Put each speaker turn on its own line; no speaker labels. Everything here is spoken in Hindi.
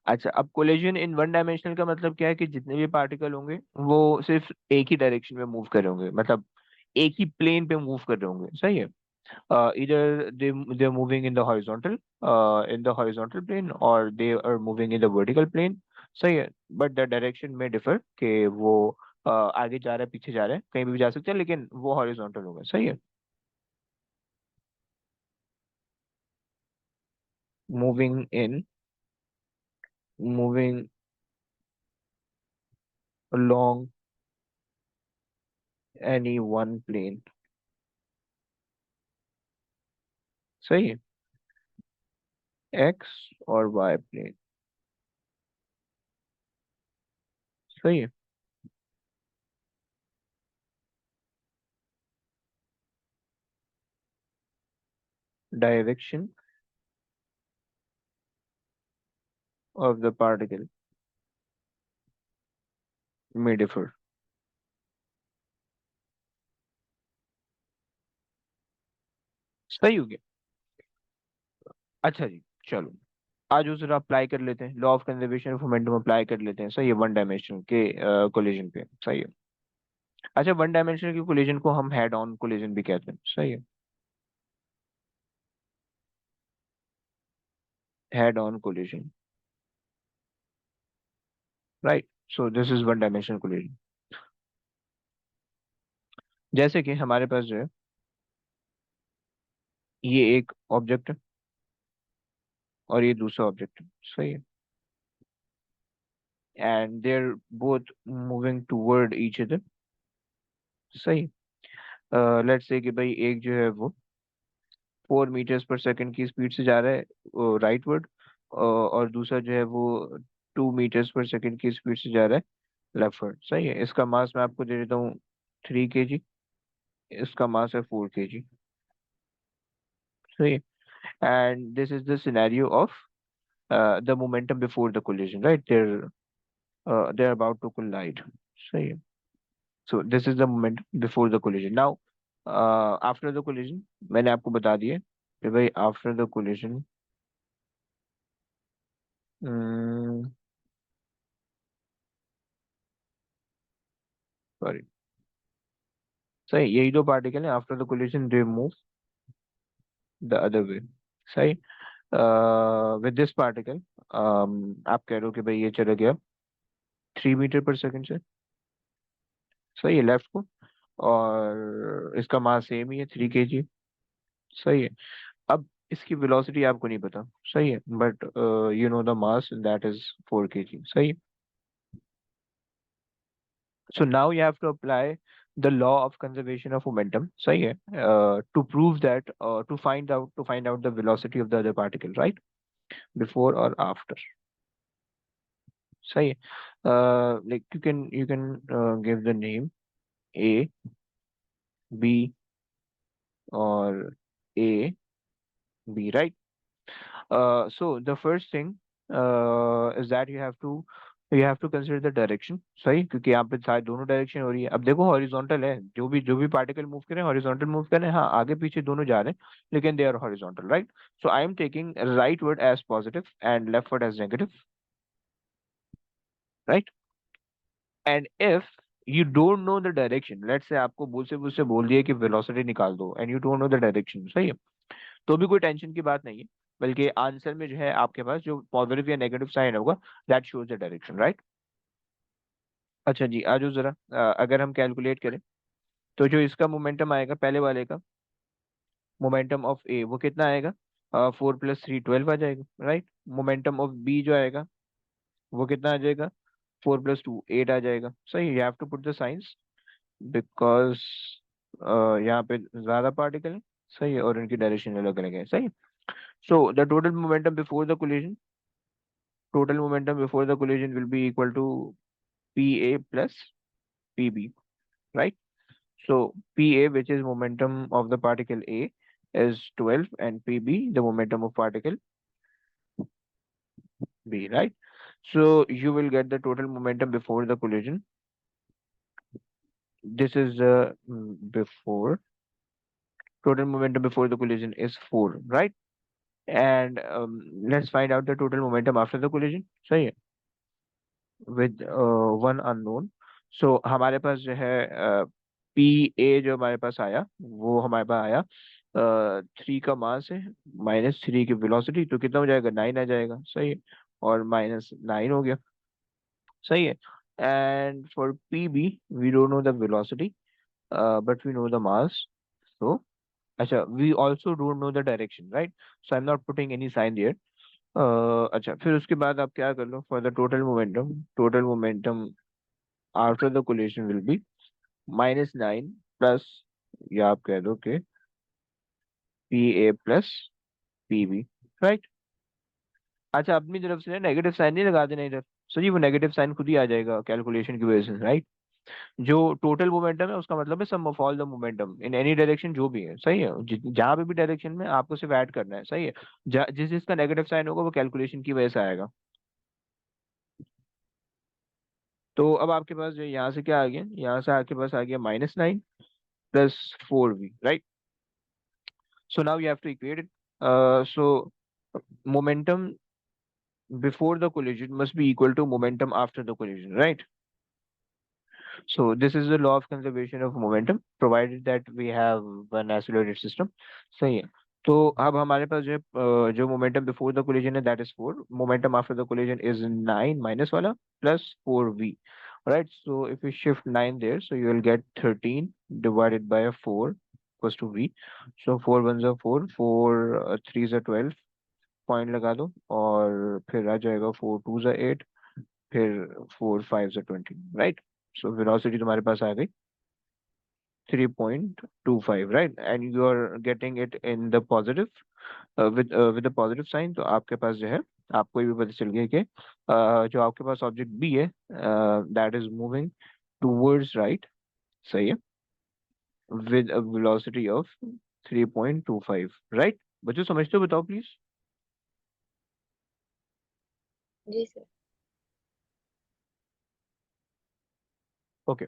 अच्छा, अब कोलिजन इन वन डायमेंशनल का मतलब क्या है कि जितने भी पार्टिकल होंगे वो सिर्फ एक ही डायरेक्शन में मूव कर रहे होंगे, मतलब एक ही प्लेन पे मूव कर रहे होंगे, सही है। Either they're moving in the horizontal plane, or they are moving in the vertical plane, सही है। बट द डायरेक्शन में डिफर कि वो आगे जा रहा है पीछे जा रहा है, कहीं भी जा सकते हैं, लेकिन वो हॉरिजॉन्टल होगा, सही है। Moving in moving along any one plane, सही है। एक्स और वाई प्लेन, सही है। डायरेक्शन ऑफ द पार्टिकल में डिफर, सही हो गया। अच्छा जी, चलो आज उस अप्लाई कर लेते हैं, law of conservation of momentum apply कर लेते हैं, सही है, वन डायमेंशन के कोलिजन पे, सही है। अच्छा, वन डायमेंशन के कोलिजन को हम हेड ऑन कोलिजन भी कहते हैं, सही है। Head on collision, right. So this is one dimensional collision. जैसे कि हमारे पास जो है, ये एक ऑब्जेक्ट है और ये दूसरा ऑब्जेक्ट है, सही है। And they are both moving toward each other, सही। लेट्स से कि भाई एक जो है वो 4 मीटर्स पर सेकंड की स्पीड से जा रहा है राइटवर्ड, और दूसरा जो है वो 2 मीटर्स पर सेकंड की स्पीड से जा रहा है लेफ्टवर्ड, सही है। इसका मास मैं आपको दे देता हूँ 3 kg, इसका मास है 4 kg, सही है। And this is the scenario of the momentum before the collision, right. They're about to collide, सही है। So this is the momentum before the collision. Now after the collision मैंने आपको बता दिया कि भाई आफ्टर द कोलिजन, सॉरी, सही, यही दो पार्टिकल है, after the collision they move the other way, सही। विद दिस पार्टिकल आप कह रहे हो कि भाई ये चला गया 3 मीटर पर सेकंड से, सही है, लेफ्ट को, और इसका मास सेम ही है 3 kg, सही है। अब इसकी वेलोसिटी आपको नहीं पता, सही है, but you know the mass that is 4 kg, सही है। So now you have to apply the law of conservation of momentum, सही है, to prove that, to find out the velocity of the other particle, right, before और आफ्टर, सही है। Like you can give the name A, B और A, B, right? So the first thing is that you have to consider the direction, सही, क्योंकि यहाँ पे शायद दोनों डायरेक्शन हो रही है। अब देखो हॉरिजॉन्टल है, जो भी पार्टिकल मूव करें हॉरिजॉन्टल मूव करें, हाँ आगे पीछे दोनों जा रहे हैं, लेकिन they are horizontal, right. So I am taking rightward as positive and leftward as negative, right. And if you don't know the direction, let's say आपको मुझसे बोल दिया कि वेलोसिटी निकाल दो, and you don't know the direction, सही है, तो भी कोई टेंशन की बात नहीं है, बल्कि आंसर में जो है आपके पास जो पॉजिटिव या नेगेटिव साइन होगा that shows the direction, right. अच्छा जी, आ जाओ जरा, अगर हम कैलकुलेट करें तो जो इसका मोमेंटम आएगा पहले वाले का, मोमेंटम ऑफ ए वो कितना आएगा, 4 + 3 12 आ जाएगा, राइट। मोमेंटम ऑफ बी जो आएगा वो कितना आ जाएगा, 4 + 2 8 आ जाएगा, सही। You have to put the science because यहाँ पे ज्यादा पार्टिकल है, सही है, और इनकी डायरेक्शन अलग अलग है, सही। So the total momentum before the collision will be equal to pa plus pb, right? So pa, which is momentum of the particle a, is 12, and pb the momentum of particle b, right? So you will get the total momentum before the collision. This is before, total momentum before the collision is 4, right? And let's find out the total momentum after the collision, सही है, विद वन अननोन। सो हमारे पास जो है पी ए जो हमारे पास आया, वो हमारे पास आया 3 का मास है, -3 की वेलोसिटी, तो कितना हो जाएगा, 9 आ जाएगा, सही है, और -9 हो गया, सही है। And for P B we don't know the velocity but we know the mass, so अच्छा we also don't know the direction, right, so I am not putting any sign there. अच्छा फिर उसके बाद आप क्या कर लो, for the total momentum after the collision will be -9 plus, या आप कह दो कि P A plus P B, right. अच्छा अपनी तरफ से नेगेटिव साइन नहीं लगा देना इधर, सो जी वो नेगेटिव साइन खुद ही आ जाएगा कैलकुलेशन की वजह से, राइट। जो टोटल मोमेंटम है उसका मतलब है sum of all the momentum in any direction, जो भी है, सही है, जहां पे भी डायरेक्शन में आपको सिर्फ ऐड करना है, सही है। जिस जिसका नेगेटिव साइन होगा वो कैलकुलेशन की वजह से आएगा। तो अब आपके पास जो यहाँ से क्या आ गया, यहाँ से आपके पास आ गया -9 plus 4v, right. So now you have to equate it. So momentum before the collision must be equal to momentum after the collision, right? So this is the law of conservation of momentum, provided that we have one accelerated system. सही है। तो अब हमारे पास जो है जो मोमेंटम बिफोर द कोलिजन है that is 4, momentum after the collision is 9 minus वाला plus 4v, right? So if you shift 9 there, so you will get 13 divided by 4 equals to v. So 4 1 are 4, 4 3 are 12, point लगा दो, और फिर आ जाएगा 4 2 are 8, फिर 4 5 are 20, राइट। सो वेलोसिटी तुम्हारे पास आ गई 3.25, right, and you are getting it in the positive, with the positive sign. तो आपके पास जो है, आपको ये भी पता चल गया कि जो आपके पास ऑब्जेक्ट बी है that is moving towards right, सही है, with a velocity of 3.25, right. बच्चों समझते हो, बताओ प्लीज।
Ji sir.